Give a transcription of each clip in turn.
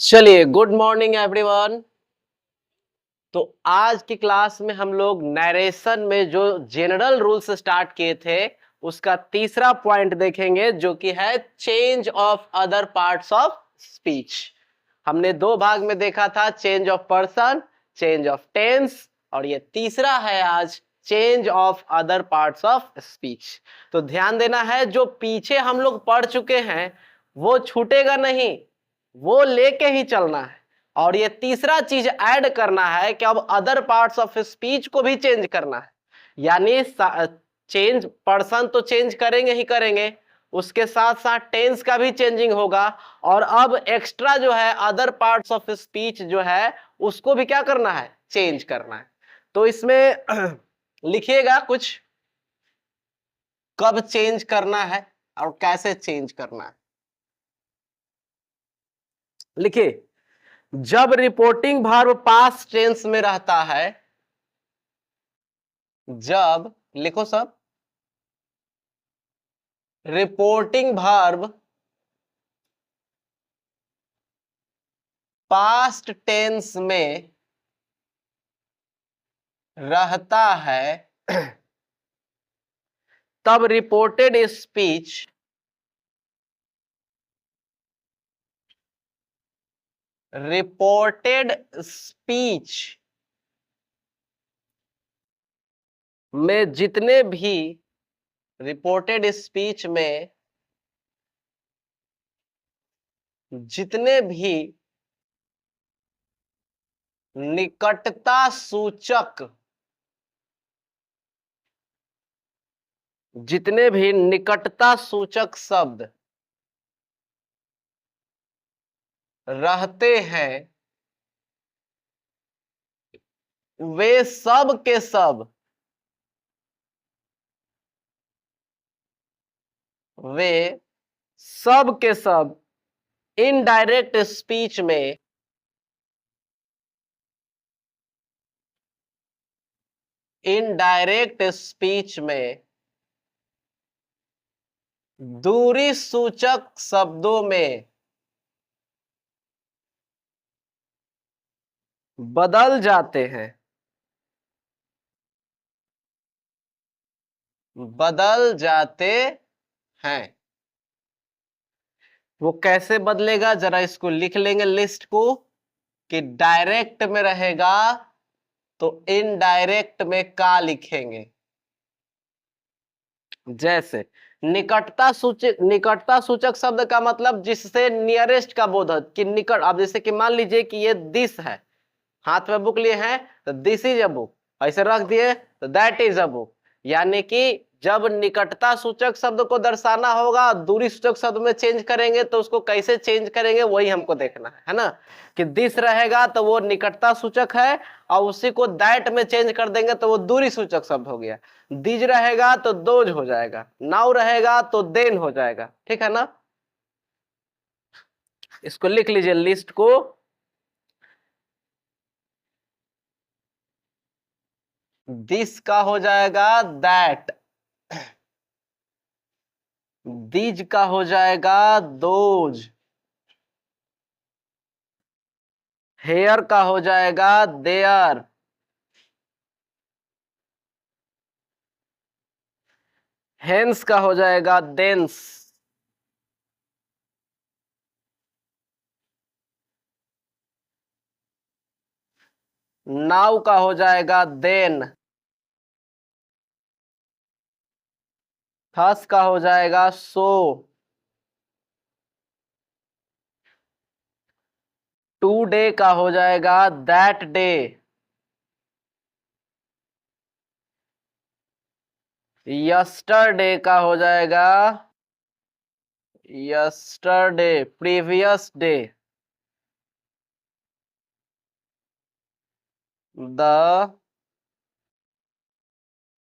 चलिए, good morning everyone. तो आज की क्लास में हम लोग नरेशन में जो जनरल रूल्स स्टार्ट किए थे उसका तीसरा पॉइंट देखेंगे, जो कि है change of other parts of speech. हमने दो भाग में देखा था, change of person, change of tense, और ये तीसरा है आज change of other parts of speech. तो ध्यान देना है, जो पीछे हम लोग पढ़ चुके हैं वो छूटेगा नहीं, वो लेके ही चलना है। और ये तीसरा चीज ऐड करना है कि अब अदर पार्ट्स ऑफ स्पीच को भी चेंज करना है। यानी चेंज पर्सन तो चेंज करेंगे ही करेंगे, उसके साथ साथ टेंस का भी चेंजिंग होगा। और अब एक्स्ट्रा जो है अदर पार्ट्स ऑफ स्पीच जो है उसको भी क्या करना है, चेंज करना है। तो इसमें लिखिएगा कुछ, कब चेंज करना है और कैसे चेंज करना है। लिखिए, जब रिपोर्टिंग वर्ब पास्ट टेंस में रहता है, जब, लिखो सब, रिपोर्टिंग वर्ब पास्ट टेंस में रहता है तब रिपोर्टेड स्पीच में जितने भी रिपोर्टेड स्पीच में जितने भी निकटता सूचक जितने भी निकटता सूचक शब्द रहते हैं वे सब के सब वे सब के सब इनडायरेक्ट स्पीच में इनडायरेक्ट स्पीच में दूरी सूचक शब्दों में बदल जाते हैं, बदल जाते हैं। वो कैसे बदलेगा, जरा इसको लिख लेंगे लिस्ट को, कि डायरेक्ट में रहेगा तो इनडायरेक्ट में का लिखेंगे। जैसे निकटता सूचक शब्द का मतलब जिससे नियरेस्ट का बोधक कि निकट। अब जैसे कि मान लीजिए कि ये दिस है, हाथ में बुक लिए हैं तो दिस इज अ बुक, ऐसे रख दिए तो दैट इज अ बुक। यानी कि जब निकटता सूचक शब्द को दर्शाना होगा, दूरी सूचक शब्द में चेंज करेंगे तो उसको कैसे चेंज करेंगे वही हमको देखना है ना। कि दिस रहेगा तो वो निकटता सूचक है, और उसी को दैट में चेंज कर देंगे तो वो दूरी सूचक शब्द हो गया। दिज रहेगा तो दोज हो जाएगा, नाउ रहेगा तो देन हो जाएगा, ठीक है ना। इसको लिख लीजिए लिस्ट को। दिस का हो जाएगा दैट, दीज का हो जाएगा दोज, हेयर का हो जाएगा देयर, हेंस का हो जाएगा देंस, नाउ का हो जाएगा देन, थस का हो जाएगा सो, टुडे का हो जाएगा दैट डे, यस्टरडे का हो जाएगा yesterday, previous day, the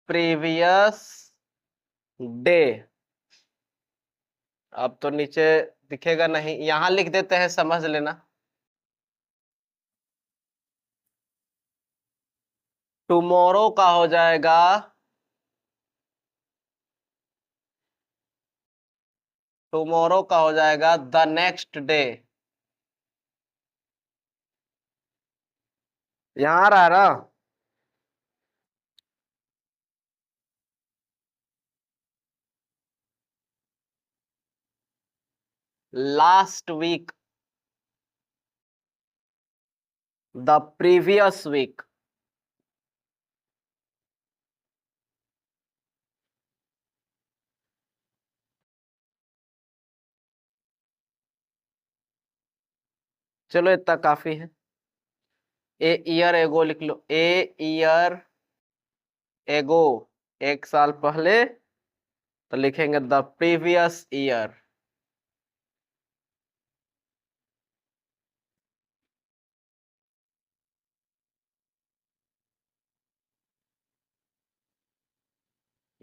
previous day. अब तो नीचे दिखेगा नहीं, यहां लिख देते हैं, समझ लेना। टुमारो का हो जाएगा टुमारो का हो जाएगा द नेक्स्ट डे। यहां आ रहा है ना। Last week, the previous week. चलो इतना काफी है। ए ईयर एगो लिख लो, ए ईयर एगो, एक साल पहले, तो लिखेंगे द प्रीवियस ईयर।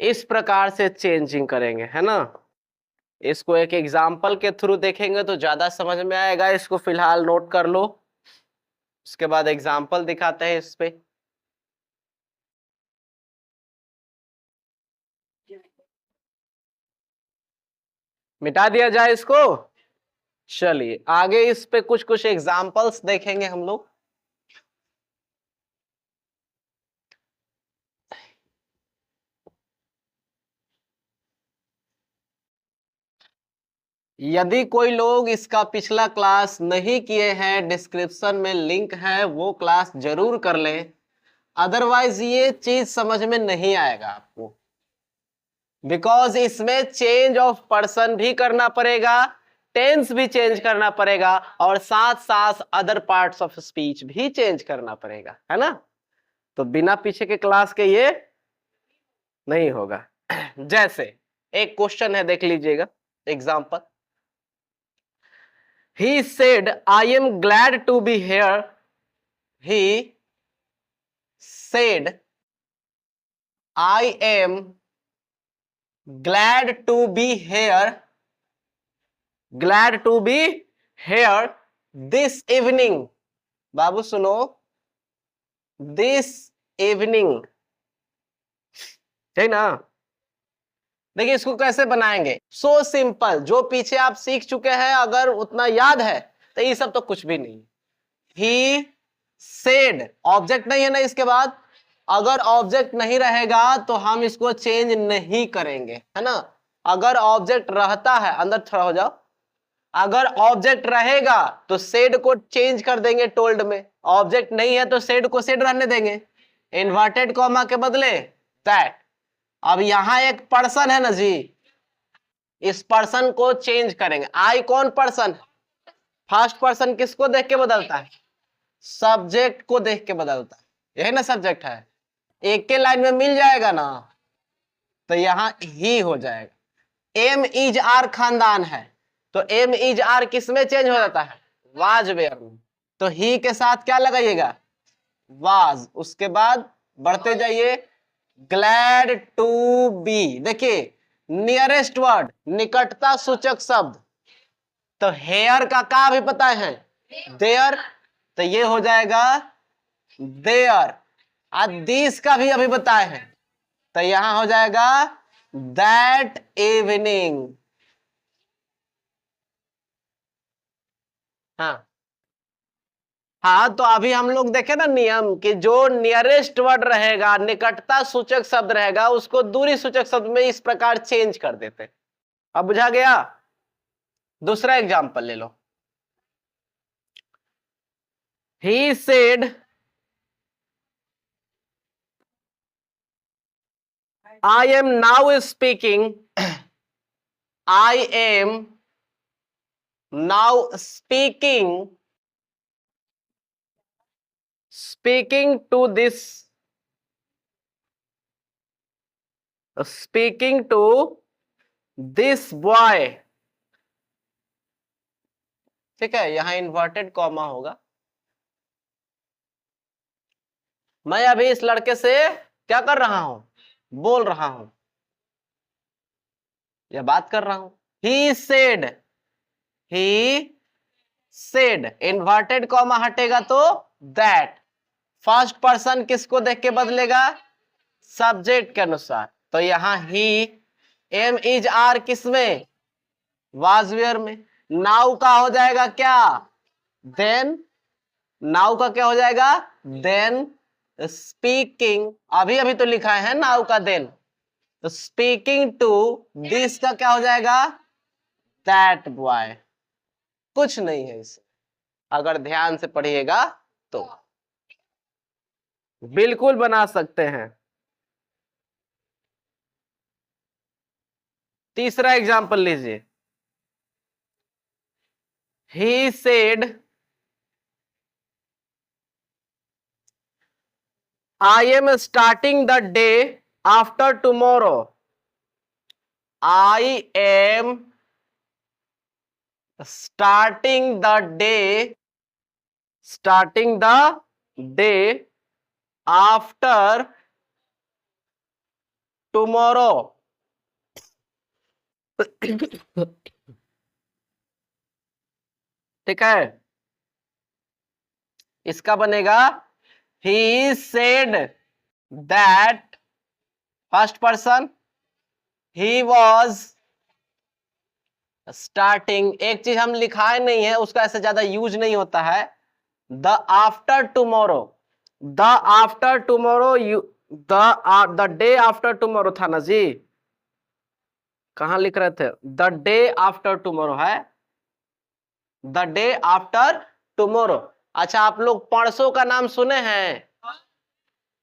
इस प्रकार से चेंजिंग करेंगे, है ना। इसको एक एग्जाम्पल के थ्रू देखेंगे तो ज्यादा समझ में आएगा। इसको फिलहाल नोट कर लो, उसके बाद एग्जाम्पल दिखाते हैं इस पे। मिटा दिया जाए इसको। चलिए आगे इस पे कुछ कुछ एग्जाम्पल्स देखेंगे हम लोग। यदि कोई लोग इसका पिछला क्लास नहीं किए हैं, डिस्क्रिप्शन में लिंक है, वो क्लास जरूर कर लें। अदरवाइज ये चीज समझ में नहीं आएगा आपको, बिकॉज इसमें चेंज ऑफ पर्सन भी करना पड़ेगा, टेंस भी चेंज करना पड़ेगा, और साथ साथ अदर पार्ट्स ऑफ स्पीच भी चेंज करना पड़ेगा, है ना। तो बिना पीछे के क्लास के ये नहीं होगा। जैसे एक क्वेश्चन है, देख लीजिएगा example. He said I am glad to be here. He said I am glad to be here, glad to be here this evening. बाबू सुनो, दिस इवनिंग, ठीक ना। देखिए इसको कैसे बनाएंगे, सो सिंपल। जो पीछे आप सीख चुके हैं, अगर उतना याद है तो ये सब तो कुछ भी नहीं। ही सेड, ऑब्जेक्ट नहीं है ना इसके बाद। अगर ऑब्जेक्ट नहीं रहेगा तो हम इसको चेंज नहीं करेंगे, है ना। अगर ऑब्जेक्ट रहता है, अंदर थोड़ा हो जाओ, अगर ऑब्जेक्ट रहेगा तो सेड को चेंज कर देंगे टोल्ड में। ऑब्जेक्ट नहीं है तो सेड को सेड रहने देंगे, इन्वर्टेड कॉमा के बदले दैट। अब यहां एक पर्सन है ना जी, इस पर्सन को चेंज करेंगे। आई कौन पर्सन है? फर्स्ट पर्सन किसको देख के बदलता है? सब्जेक्ट को देख के बदलता है, यही ना सब्जेक्ट है। एक के लाइन में मिल जाएगा ना, तो यहां ही हो जाएगा। एम इज आर खानदान है, तो एम इज आर किस में चेंज हो जाता है? वाज वेयर में। तो ही के साथ क्या लगाइएगा? वाज। उसके बाद बढ़ते जाइए, ग्लैड टू बी। देखिए नियरेस्ट वर्ड, निकटता सूचक शब्द, तो हेयर का भी पता है, देयर, तो ये हो जाएगा देयर। दिस का भी अभी बताए हैं, तो यहां हो जाएगा दैट इवनिंग। हाँ हाँ, तो अभी हम लोग देखे ना नियम कि जो नियरेस्ट वर्ड रहेगा, निकटता सूचक शब्द रहेगा, उसको दूरी सूचक शब्द में इस प्रकार चेंज कर देते। अब बुझा गया। दूसरा एग्जांपल ले लो। He said I am now speaking. I am now speaking to this, speaking to this boy। ठीक है, यहां इन्वर्टेड कॉमा होगा। मैं अभी इस लड़के से क्या कर रहा हूं? बोल रहा हूं, या बात कर रहा हूं। He said, he said, inverted comma हटेगा तो दैट। फर्स्ट पर्सन किसको देख के बदलेगा? सब्जेक्ट के अनुसार। तो यहां ही, एम इज आर किसमें? वाज वेयर में। नाउ का हो जाएगा क्या, देन। नाउ का क्या हो जाएगा, देन स्पीकिंग, अभी अभी तो लिखा है नाउ का देन, तो स्पीकिंग टू दिस का क्या हो जाएगा, दैट बॉय। कुछ नहीं है इसे, अगर ध्यान से पढ़िएगा तो बिल्कुल बना सकते हैं। तीसरा एग्जांपल लीजिए। ही said I am starting the day after tomorrow. I am starting the day, starting the day after tomorrow। ठीक है, इसका बनेगा he said that, first person, he was starting। एक चीज हम लिखाए नहीं है, उसका ऐसे ज्यादा यूज नहीं होता है, the after tomorrow. The after tomorrow, the day after tomorrow था ना जी, कहां लिख रहे थे, द डे आफ्टर टुमारो है, द डे आफ्टर टुमारो। अच्छा, आप लोग परसों का नाम सुने हैं,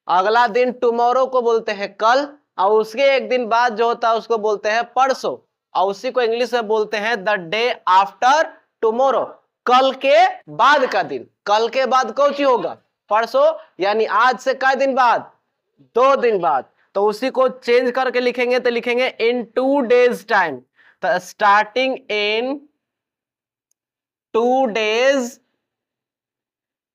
अगला दिन टुमारो को बोलते हैं कल, और उसके एक दिन बाद जो होता है उसको बोलते हैं परसों, और उसी को इंग्लिश में बोलते हैं द डे आफ्टर टुमारो, कल के बाद का दिन। कल के बाद कौन सी होगा, परसों, यानी आज से कई दिन बाद, 2 दिन बाद, तो उसी को चेंज करके लिखेंगे तो लिखेंगे इन 2 days टाइम, तो स्टार्टिंग इन 2 days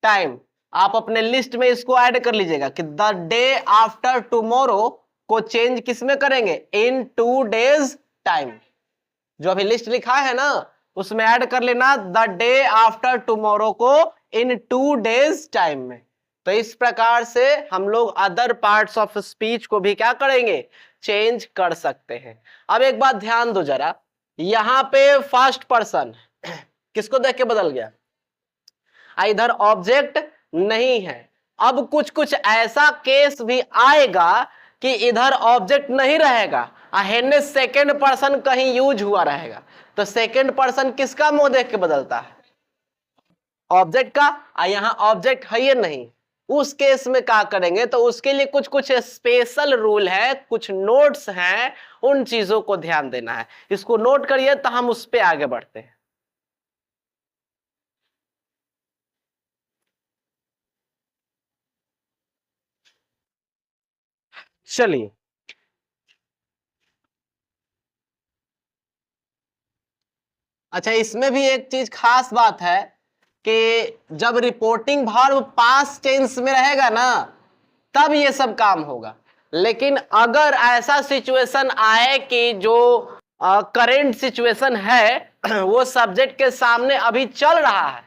टाइम। आप अपने लिस्ट में इसको ऐड कर लीजिएगा कि द डे आफ्टर टुमारो को चेंज किस में करेंगे, इन 2 days टाइम। जो अभी लिस्ट लिखा है ना उसमें ऐड कर लेना द डे आफ्टर टुमारो को इन 2 days टाइम में। तो इस प्रकार से हम लोग अदर पार्ट्स ऑफ स्पीच को भी क्या करेंगे, चेंज कर सकते हैं। अब एक बात ध्यान दो जरा, यहां पे फर्स्ट पर्सन किसको देख के बदल गया, इधर ऑब्जेक्ट नहीं है। अब कुछ कुछ ऐसा केस भी आएगा कि इधर ऑब्जेक्ट नहीं रहेगा, हेने सेकेंड पर्सन कहीं यूज हुआ रहेगा, तो सेकेंड पर्सन किसका मुंह देख के बदलता है, ऑब्जेक्ट का, यहां ऑब्जेक्ट है ये नहीं। उस केस में क्या करेंगे, तो उसके लिए कुछ कुछ स्पेशल रूल है, कुछ नोट्स हैं, उन चीजों को ध्यान देना है। इसको नोट करिए तो हम उस पर आगे बढ़ते हैं। चलिए, अच्छा इसमें भी एक चीज खास बात है कि जब रिपोर्टिंग वर्ब पास्ट टेंस में रहेगा ना तब ये सब काम होगा, लेकिन अगर ऐसा सिचुएशन आए कि जो करेंट सिचुएशन है वो सब्जेक्ट के सामने अभी चल रहा है,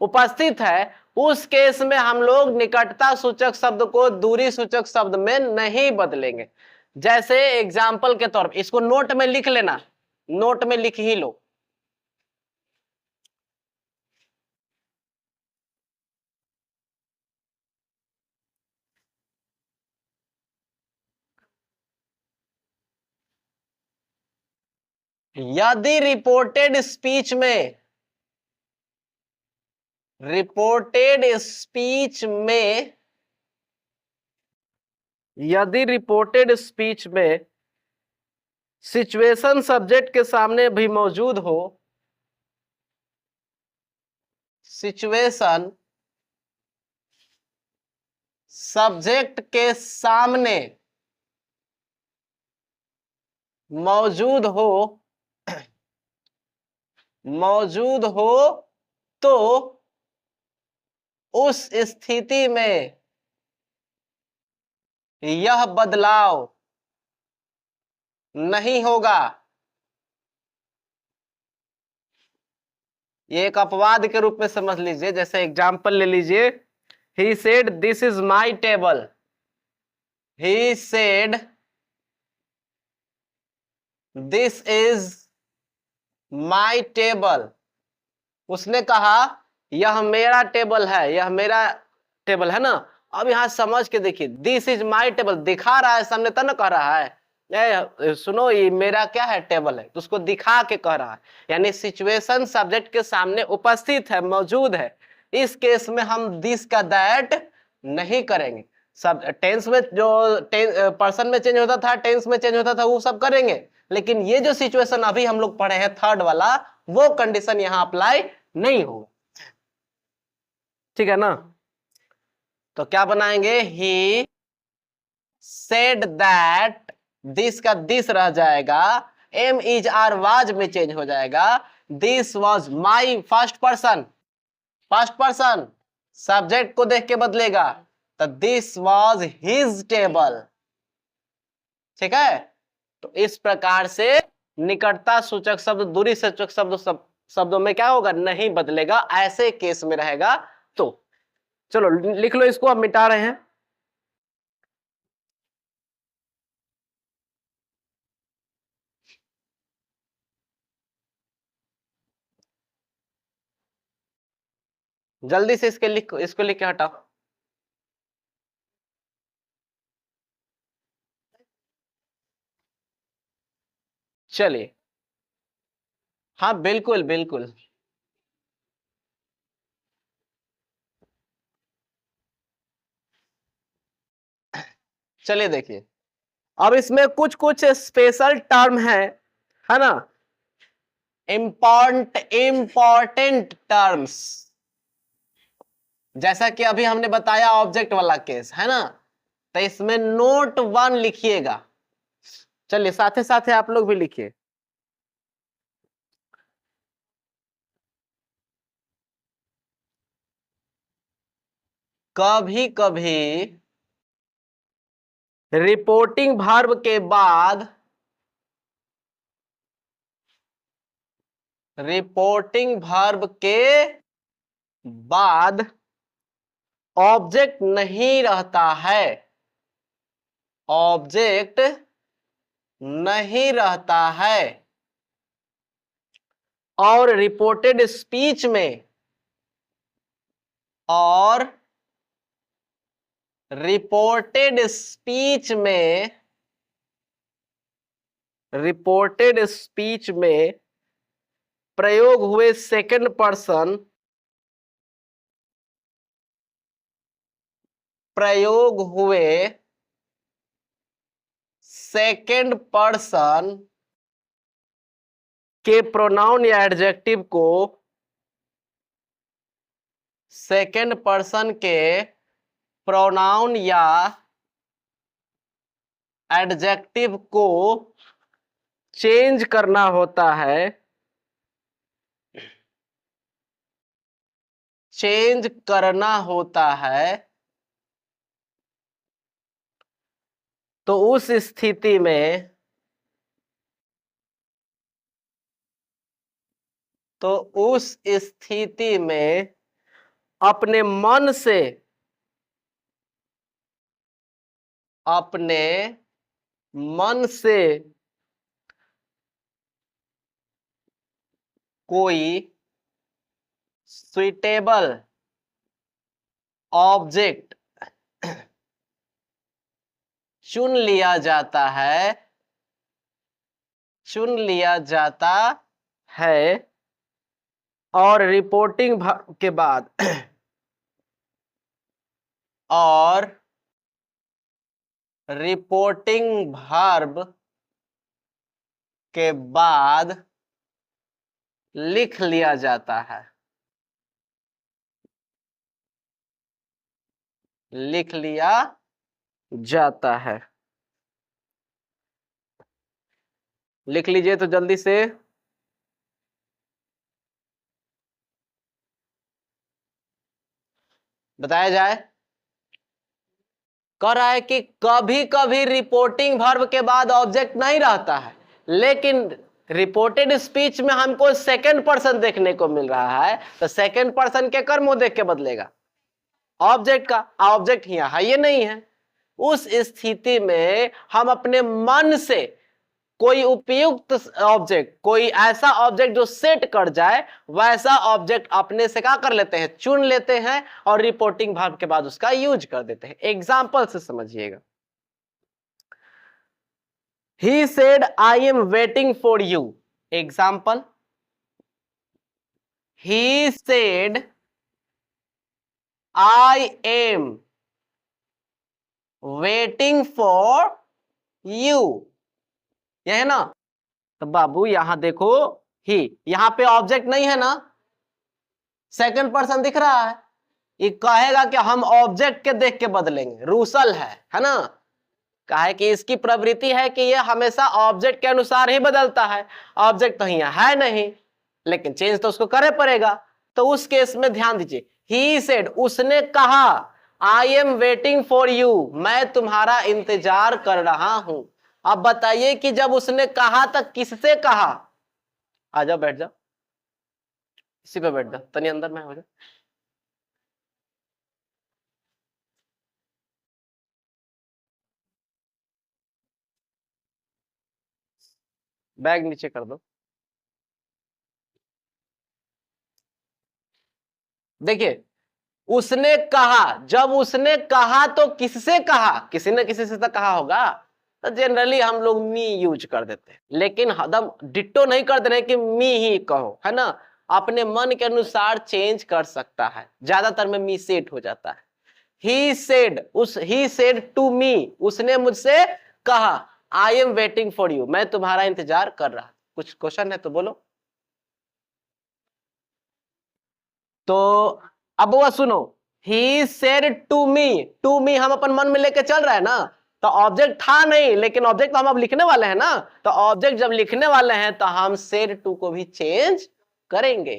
उपस्थित है, उस केस में हम लोग निकटता सूचक शब्द को दूरी सूचक शब्द में नहीं बदलेंगे। जैसे एग्जाम्पल के तौर पर इसको नोट में लिख लेना, नोट में लिख ही लो। यदि रिपोर्टेड स्पीच में, रिपोर्टेड स्पीच में, यदि रिपोर्टेड स्पीच में सिचुएशन सब्जेक्ट के सामने भी मौजूद हो, सिचुएशन सब्जेक्ट के सामने मौजूद हो, मौजूद हो, तो उस स्थिति में यह बदलाव नहीं होगा। ये एक अपवाद के रूप में समझ लीजिए। जैसे एग्जांपल ले लीजिए, he said this is my table, he said this is my table. उसने कहा यह मेरा टेबल है, यह मेरा टेबल है ना। अब यहां समझ के देखिए, दिस इज माई टेबल दिखा रहा है सामने, तब ना कह रहा है सुनो ये मेरा क्या है, टेबल है, तो उसको दिखा के कह रहा है। यानी सिचुएशन सब्जेक्ट के सामने उपस्थित है, मौजूद है। इस केस में हम दिस का दैट नहीं करेंगे। सब टेंस में जो पर्सन में चेंज होता था, टेंस में चेंज होता था, वो सब करेंगे। लेकिन ये जो सिचुएशन अभी हम लोग पढ़े हैं थर्ड वाला, वो कंडीशन यहां अप्लाई नहीं होगा। ठीक है ना। तो क्या बनाएंगे, ही सेड दैट, दिस का दिस रह जाएगा, एम इज आर वाज में चेंज हो जाएगा। This was my first person, first person subject को देख के बदलेगा, तो दिस वाज हिज टेबल। ठीक है। तो इस प्रकार से निकटता सूचक शब्द, दूरी सूचक शब्द शब्दों में क्या होगा, नहीं बदलेगा, ऐसे केस में रहेगा। तो चलो लिख लो इसको, अब मिटा रहे हैं। जल्दी से इसके लिख, इसको लिख के हटाओ। चलिए, हाँ बिल्कुल बिल्कुल। चलिए देखिए, अब इसमें कुछ कुछ स्पेशल टर्म है ना, इंपॉर्टेंट टर्म्स। जैसा कि अभी हमने बताया ऑब्जेक्ट वाला केस है ना, तो इसमें नोट 1 लिखिएगा। चलिए साथे साथे आप लोग भी लिखिए। कभी कभी रिपोर्टिंग वर्ब के बाद, रिपोर्टिंग वर्ब के बाद ऑब्जेक्ट नहीं रहता है, ऑब्जेक्ट नहीं रहता है, और रिपोर्टेड स्पीच में, और रिपोर्टेड स्पीच में, रिपोर्टेड स्पीच में प्रयोग हुए सेकंड पर्सन, प्रयोग हुए सेकंड पर्सन के प्रोनाउन या एडजेक्टिव को, सेकंड पर्सन के प्रोनाउन या एडजेक्टिव को चेंज करना होता है, चेंज करना होता है। तो उस स्थिति में, तो उस स्थिति में अपने मन से, अपने मन से कोई सुइटेबल ऑब्जेक्ट चुन लिया जाता है, चुन लिया जाता है, और रिपोर्टिंग के बाद, और रिपोर्टिंग वर्ब के बाद लिख लिया जाता है, लिख लिया जाता है। लिख लीजिए तो जल्दी से। बताया जाए। कह रहा है कि कभी कभी रिपोर्टिंग वर्ब के बाद ऑब्जेक्ट नहीं रहता है, लेकिन रिपोर्टेड स्पीच में हमको सेकंड पर्सन देखने को मिल रहा है, तो सेकंड पर्सन के कर्म देख के बदलेगा ऑब्जेक्ट का। ऑब्जेक्ट यहां है, ये नहीं है। उस स्थिति में हम अपने मन से कोई उपयुक्त ऑब्जेक्ट, कोई ऐसा ऑब्जेक्ट जो सेट कर जाए, वैसा ऑब्जेक्ट अपने से क्या कर लेते हैं, चुन लेते हैं और रिपोर्टिंग वर्ब के बाद उसका यूज कर देते हैं। एग्जांपल से समझिएगा। He said, I am waiting for you. Example. He said, I am waiting for you. यह है ना? तो बाबू यहां देखो, ही, यहां पे ऑब्जेक्ट नहीं है ना, सेकंड पर्सन दिख रहा है। ये कहेगा कि हम ऑब्जेक्ट के देख के बदलेंगे, रूसल है ना? कहा है कि इसकी प्रवृत्ति है कि ये हमेशा ऑब्जेक्ट के अनुसार ही बदलता है। ऑब्जेक्ट तो यहाँ है नहीं, लेकिन चेंज तो उसको करे पड़ेगा। तो उस केस में ध्यान दीजिए, ही सेड, उसने कहा, I am waiting for you, मैं तुम्हारा इंतजार कर रहा हूं। अब बताइए कि जब उसने कहा तो किससे कहा? आ जाओ, बैठ जाओ, इसी पे बैठ जाओ, तनी अंदर में हो जाओ। बैग नीचे कर दो। देखिए, उसने कहा, जब उसने कहा तो किससे कहा? किसी न किसी से तो कहा होगा। तो जनरली हम लोग मी यूज कर देते हैं, लेकिन हदम डिट्टो नहीं कर देने कि मी ही कहो, है ना? अपने मन के अनुसार चेंज कर सकता है, ज्यादातर में मी सेट हो जाता है। ही सेड टू मी, उसने मुझसे कहा, I am waiting for you, मैं तुम्हारा इंतजार कर रहा। कुछ क्वेश्चन है तो बोलो। तो अब वो सुनो, ही सेड टू मी हम अपन मन में लेके चल रहे हैं ना, तो ऑब्जेक्ट था नहीं, लेकिन ऑब्जेक्ट तो हम अब लिखने वाले हैं ना, तो ऑब्जेक्ट जब लिखने वाले हैं तो हम सेड टू को भी चेंज करेंगे।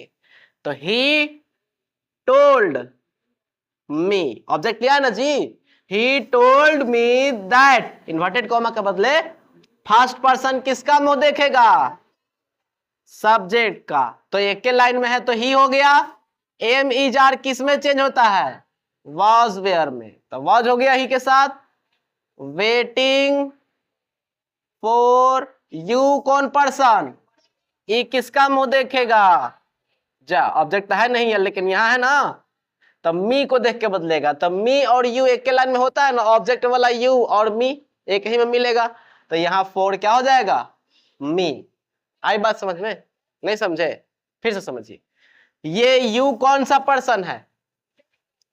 तो ही टोल्ड मी, ऑब्जेक्ट लिया है ना जी, he told me that, inverted comma के बदले फर्स्ट पर्सन किसका मुंह देखेगा? सब्जेक्ट का। तो एक के लाइन में है तो ही हो गया। एम इज आर किस में चेंज होता है? वॉज वेयर में। तो वॉज हो गया ही के साथ। वेटिंग फॉर यू कौन पर्सन? ई किसका मुंह देखेगा? जा, ऑब्जेक्ट है नहीं है लेकिन यहां है ना, तब मी को देख के बदलेगा। तब मी और यू एक के लाइन में होता है ना, ऑब्जेक्ट वाला यू और मी एक ही में मिलेगा, तो यहां फोर क्या हो जाएगा? मी। आई बात समझ में? नहीं समझे? फिर से समझिए। ये यू कौन सा पर्सन है?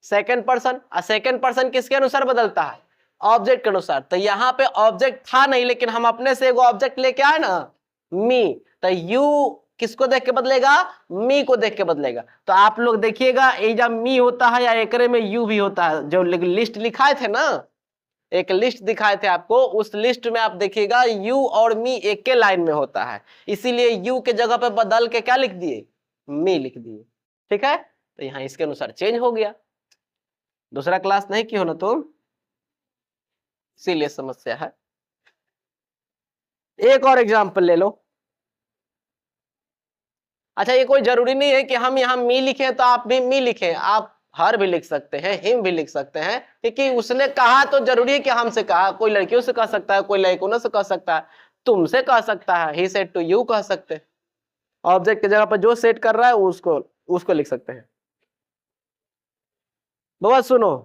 Second person. और सेकंड पर्सन किसके अनुसार बदलता है? ऑब्जेक्ट के अनुसार। तो यहाँ पे ऑब्जेक्ट था नहीं, लेकिन हम अपने से एगो ऑब्जेक्ट लेके आए ना, मी, तो यू किसको देख के बदलेगा? मी को देख के बदलेगा। तो आप लोग देखिएगा, ये जब मी होता है या एकरे में यू भी होता है, जो लिस्ट लिखाए थे ना, एक लिस्ट दिखाए थे आपको, उस लिस्ट में आप देखिएगा यू और मी एक के लाइन में होता है, इसीलिए यू के जगह पे बदल के क्या लिख दिए? मी लिख दिए। ठीक है, तो यहाँ इसके अनुसार चेंज हो गया। दूसरा क्लास नहीं की हो ना तुम, इसीलिए समस्या है। एक और एग्जाम्पल ले लो। अच्छा, ये कोई जरूरी नहीं है कि हम यहाँ मी लिखें तो आप भी मी लिखें, आप हर भी लिख सकते हैं, हिम भी लिख सकते हैं, क्योंकि उसने कहा तो जरूरी है कि हमसे कहा। कोई लड़कियों से कह सकता है, कोई लड़कों से कह सकता है, तुमसे कह सकता है, ही सेड टू यू कह सकते हैं। ऑब्जेक्ट की जगह पर जो सेट कर रहा है उसको उसको लिख सकते हैं। बहुत सुनो,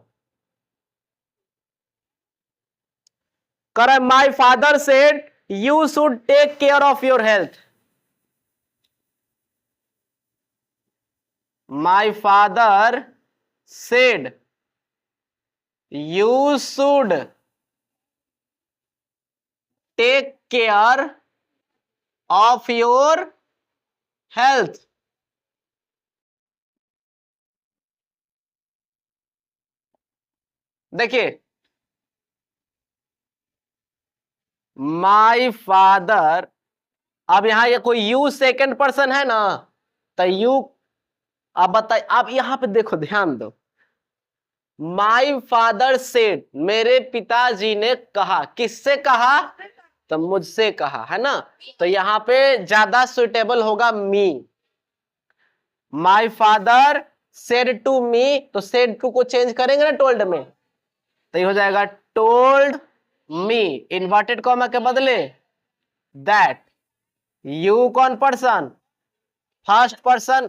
कर my father said you should take care of your health. My father said you should take care of your health. देखिए, माई फादर, अब यहां ये कोई यू सेकंड पर्सन है ना, तो यू, अब बताइए, आप यहां पे देखो, ध्यान दो, माई फादर सेड, मेरे पिताजी ने कहा, किससे कहा? तो मुझसे कहा, है ना? तो यहां पे ज्यादा सुटेबल होगा me. My father said to me, तो सेड टू को चेंज करेंगे ना टोल्ड में, तो ये हो जाएगा टोल्ड मी, इन्वर्टेड कॉमा के बदले दैट यू कौन person, first person,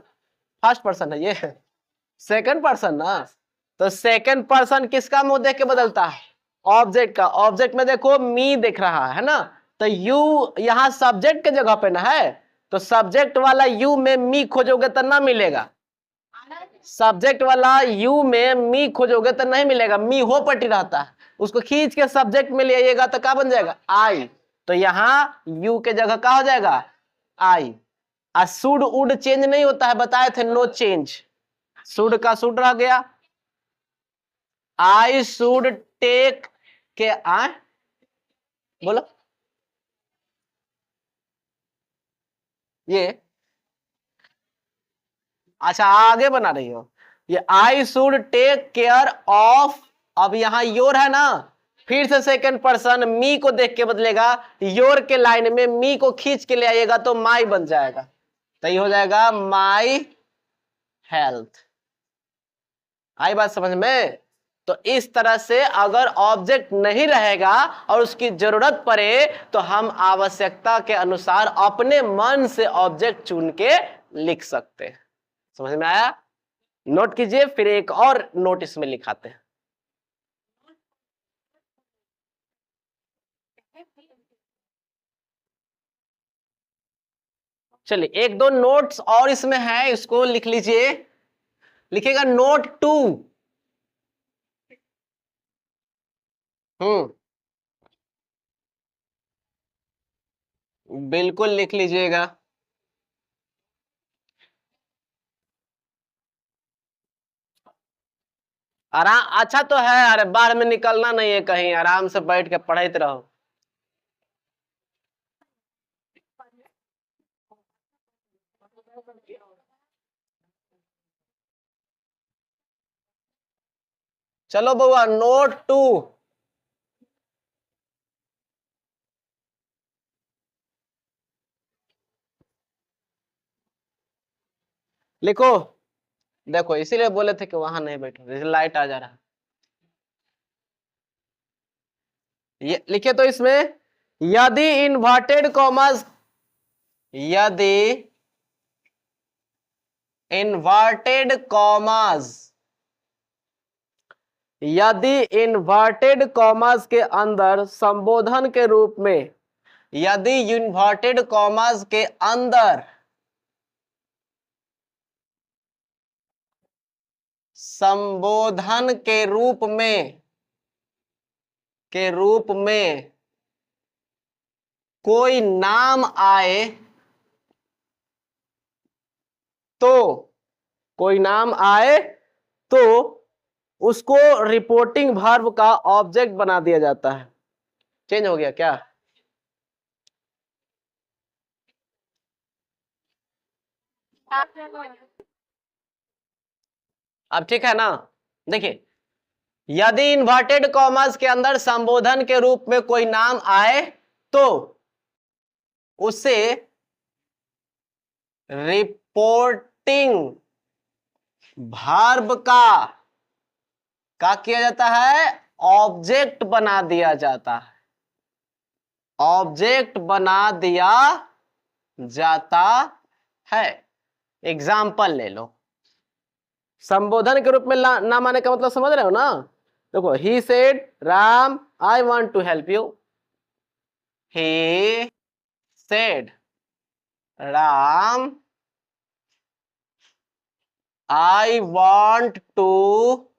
first person है ये, सेकंड पर्सन ना, तो सेकंड पर्सन किसका मुंह देख के बदलता है, ऑब्जेक्ट का। ऑब्जेक्ट में देखो मी दिख रहा है ना, तो यू यहां सब्जेक्ट के जगह पे ना है, तो सब्जेक्ट वाला यू में मी खोजोगे तो ना मिलेगा, सब्जेक्ट वाला यू में मी खोजोगे तो नहीं मिलेगा, मी हो पट्टी रहता है, उसको खींच के सब्जेक्ट में ले आइएगा तो क्या बन जाएगा, आई। तो यहां यू के जगह क्या हो जाएगा, आई। शुड उड चेंज नहीं होता है, बताए थे नो चेंज, शुड का शुड रह गया, आई शुड टेक के आई, बोलो ये, अच्छा आगे बना रही हो, ये I should take care of, अब यहां योर है ना, फिर से सेकंड पर्सन मी को देख के बदलेगा, योर के लाइन में मी को खींच के ले आइएगा तो माई बन जाएगा, तो ये हो जाएगा माई हेल्थ। आई बात समझ में। तो इस तरह से अगर ऑब्जेक्ट नहीं रहेगा और उसकी जरूरत पड़े तो हम आवश्यकता के अनुसार अपने मन से ऑब्जेक्ट चुन के लिख सकते हैं। समझ में आया, नोट कीजिए, फिर एक और नोट इसमें लिखाते हैं। चलिए एक दो नोट्स और इसमें है, इसको लिख लीजिए, लिखेगा नोट 2। बिल्कुल लिख लीजिएगा। आराम अच्छा तो है, अरे बाहर में निकलना नहीं है कहीं, आराम से बैठ के पढ़ते रहो। चलो बउआ नोट 2, लिखो। देखो इसीलिए बोले थे कि वहां नहीं बैठो, जैसे लाइट आ जा रहा है। ये लिखे तो इसमें, यदि इन्वर्टेड कॉमर्स, यदि इन्वर्टेड कॉमर्स, यदि इन्वर्टेड कॉमर्स के अंदर संबोधन के रूप में, यदि इन्वर्टेड कॉमर्स के अंदर संबोधन के रूप में कोई नाम आए तो, कोई नाम आए तो उसको रिपोर्टिंग वर्ब का ऑब्जेक्ट बना दिया जाता है। चेंज हो गया क्या, अब ठीक है ना। देखिए यदि इन्वर्टेड कॉमर्स के अंदर संबोधन के रूप में कोई नाम आए तो उसे रिपोर्टिंग वर्ब का क्या किया जाता है, ऑब्जेक्ट बना दिया जाता है, ऑब्जेक्ट बना दिया जाता है। एग्जाम्पल ले लो, संबोधन के रूप में नाम आने का मतलब समझ रहे हो ना। देखो he said Ram I want to help you, he said Ram I want to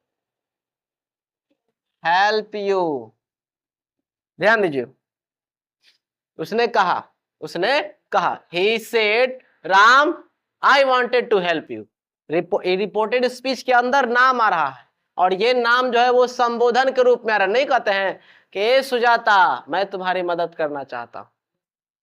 help you. ध्यान दीजिए, उसने कहा he said Ram I wanted to help you. Reported speech के अंदर नाम आ रहा है और ये नाम जो है वो संबोधन के रूप में आ रहा है। नहीं कहते हैं कि सुजाता मैं तुम्हारी मदद करना चाहता हूं,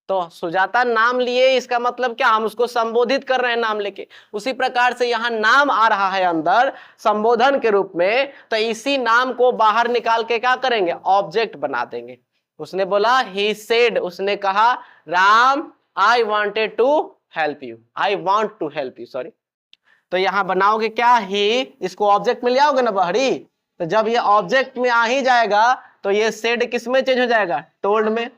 तो सुजाता नाम लिए, इसका मतलब क्या, हम उसको संबोधित कर रहे हैं नाम लेके। उसी प्रकार से यहाँ नाम आ रहा है अंदर संबोधन के रूप में, तो इसी नाम को बाहर निकाल के क्या करेंगे, ऑब्जेक्ट बना देंगे। उसने बोला ही सेड, उसने कहा Ram I wanted to help you, I want to help you, sorry. तो यहां बनाओगे क्या, ही, इसको ऑब्जेक्ट में ले आओगे ना बाहरी, तो जब ये ऑब्जेक्ट में आ ही जाएगा तो ये सेड किस में चेंज हो जाएगा, टोल्ड में।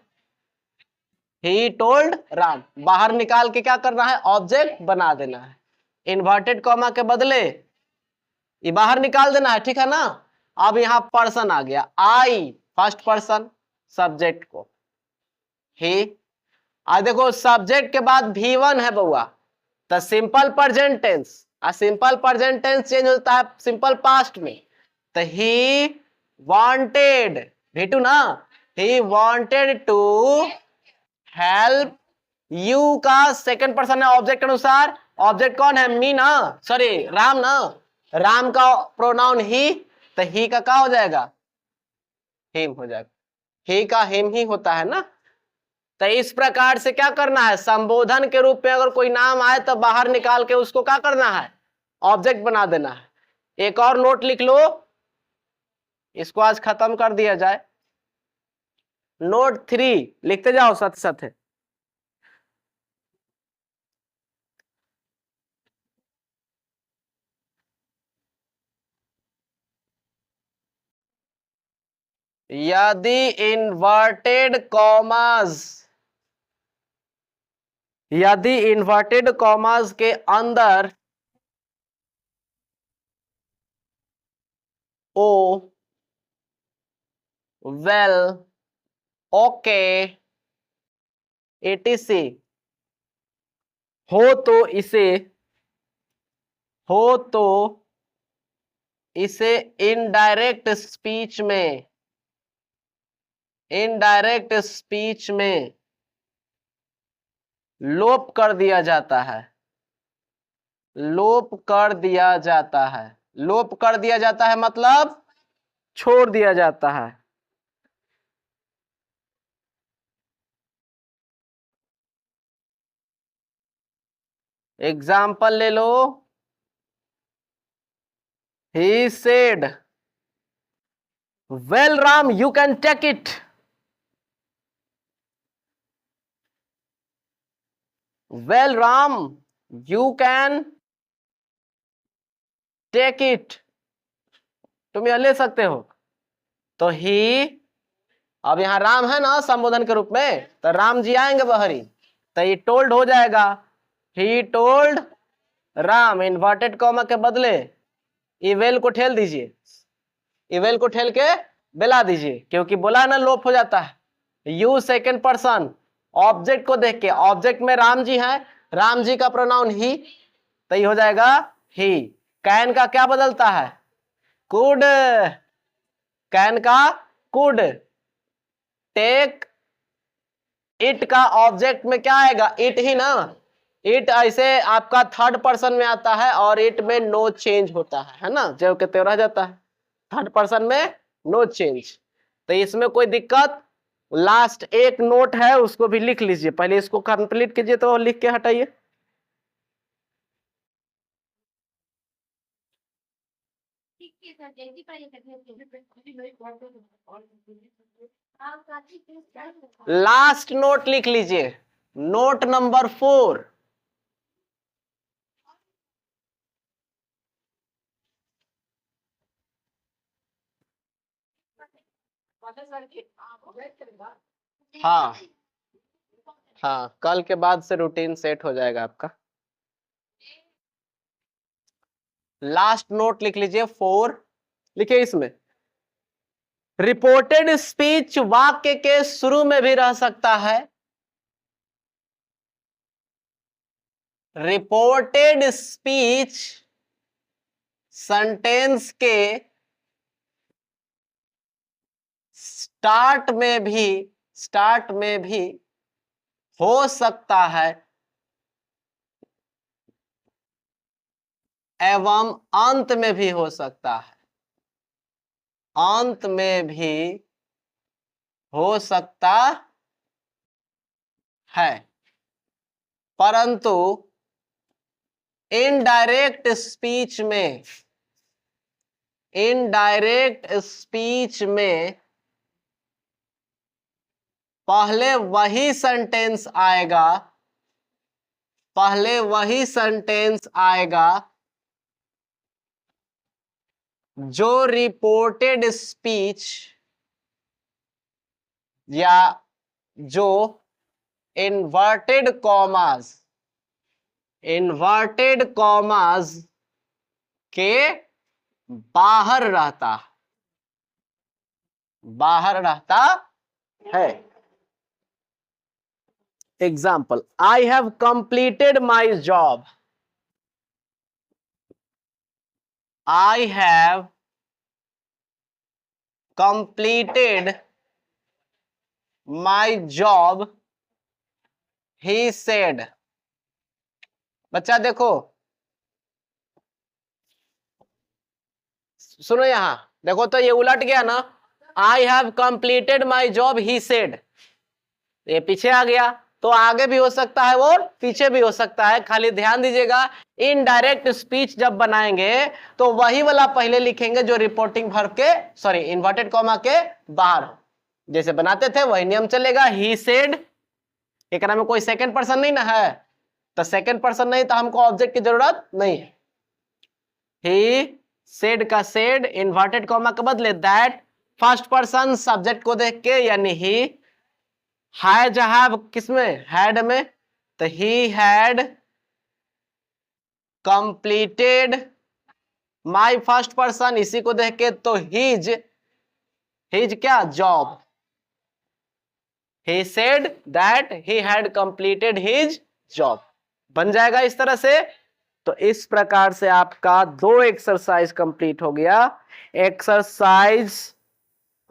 ही टोल्ड राम, बाहर निकाल के क्या करना है, ऑब्जेक्ट बना देना है। इन्वर्टेड कॉमा के बदले ये बाहर निकाल देना है, ठीक है ना। अब यहां पर्सन आ गया, आई फर्स्ट पर्सन सब्जेक्ट को, ही। आज देखो सब्जेक्ट के बाद V1 है बउआ, तो simple present tense, simple present tense change होता है सिंपल पास्ट में। तो ही वांटेड, V2 ना, he wanted to help you का सेकंड पर्सन है ऑब्जेक्ट अनुसार। ऑब्जेक्ट कौन है, मी ना, सॉरी राम ना, राम का प्रोनाउन ही, तो ही का क्या हो जाएगा, हिम हो जाएगा। ही का हिम ही होता है ना। तो इस प्रकार से क्या करना है, संबोधन के रूप में अगर कोई नाम आए तो बाहर निकाल के उसको क्या करना है, ऑब्जेक्ट बना देना है। एक और नोट लिख लो, इसको आज खत्म कर दिया जाए। नोट 3 लिखते जाओ साथ साथ। यदि इन्वर्टेड कॉमास, यदि इन्वर्टेड कॉमास के अंदर ओ, वेल, ओके, एटीसी हो तो इसे, हो तो इसे इनडायरेक्ट स्पीच में, इनडायरेक्ट स्पीच में लोप कर दिया जाता है, लोप कर दिया जाता है। लोप कर दिया जाता है मतलब छोड़ दिया जाता है। एग्जाम्पल ले लो, he said well Ram you can take it, well Ram you can take it, तुम यह ले सकते हो। तो ही, अब यहां राम है ना संबोधन के रूप में, तो राम जी आएंगे बहरी, तो ये टोल्ड हो जाएगा, he told Ram, inverted comma के बदले इवेल को ठेल दीजिए, इवेल को ठेल के बेला दीजिए, क्योंकि बोला ना लोप हो जाता है। यू सेकंड पर्सन ऑब्जेक्ट को देख के, ऑब्जेक्ट में राम जी है, राम जी का प्रोनाउन ही, तो ये हो जाएगा ही। कैन का क्या बदलता है, कुड, कैन का कुड, टेक इट का ऑब्जेक्ट में क्या आएगा, इट ही ना, इट ऐसे आपका थर्ड पर्सन में आता है और इट में नो चेंज होता है ना, जो के त्यों रह जाता है, थर्ड पर्सन में नो चेंज। तो इसमें कोई दिक्कत, लास्ट एक नोट है उसको भी लिख लीजिए, पहले इसको कंप्लीट कीजिए तो लिख के हटाइए। लास्ट नोट लिख लीजिए, नोट नंबर 4। हाँ हाँ, कल के बाद से रूटीन सेट हो जाएगा आपका। लास्ट नोट लिख लीजिए 4, लिखिए इसमें रिपोर्टेड स्पीच वाक्य के शुरू में भी रह सकता है, रिपोर्टेड स्पीच सेंटेंस के स्टार्ट में भी हो सकता है एवं अंत में भी हो सकता है, अंत में भी हो सकता है, परंतु इनडायरेक्ट स्पीच में, इनडायरेक्ट स्पीच में पहले वही सेंटेंस आएगा, पहले वही सेंटेंस आएगा जो रिपोर्टेड स्पीच या जो इन्वर्टेड कॉमास के बाहर रहता है। Example, I have completed my job. I have completed my job, he said। बच्चा देखो, सुनो यहां देखो, तो ये उलट गया ना। I have completed my job, he said। ये पीछे आ गया, तो आगे भी हो सकता है और पीछे भी हो सकता है। खाली ध्यान दीजिएगा, इनडायरेक्ट स्पीच जब बनाएंगे तो वही वाला पहले लिखेंगे जो रिपोर्टिंग वर्ब के, सॉरी, इन्वर्टेड कॉमा के बाहर जैसे बनाते थे वही नियम चलेगा। ही सेड, एकरा में कोई सेकंड पर्सन नहीं ना है, तो सेकंड पर्सन नहीं तो हमको ऑब्जेक्ट की जरूरत नहीं है। ही सेड का सेड इन्वर्टेड कॉमा के बदले दैट, फर्स्ट पर्सन सब्जेक्ट को देख के, यानी ही। है जहां किसमें, हैड में, तो he had completed my first person, इसी को देख के तो हिज क्या, job. He said that he had completed his job, बन जाएगा इस तरह से। तो इस प्रकार से आपका 2 एक्सरसाइज कंप्लीट हो गया। एक्सरसाइज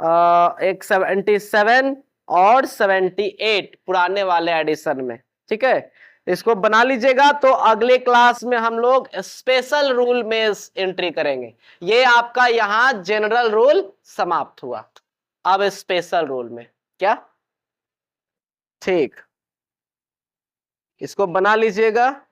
77 और 78 पुराने वाले एडिशन में, ठीक है। इसको बना लीजिएगा, तो अगले क्लास में हम लोग स्पेशल रूल में एंट्री करेंगे। ये आपका यहां जनरल रूल समाप्त हुआ, अब स्पेशल रूल में क्या, ठीक। इसको बना लीजिएगा।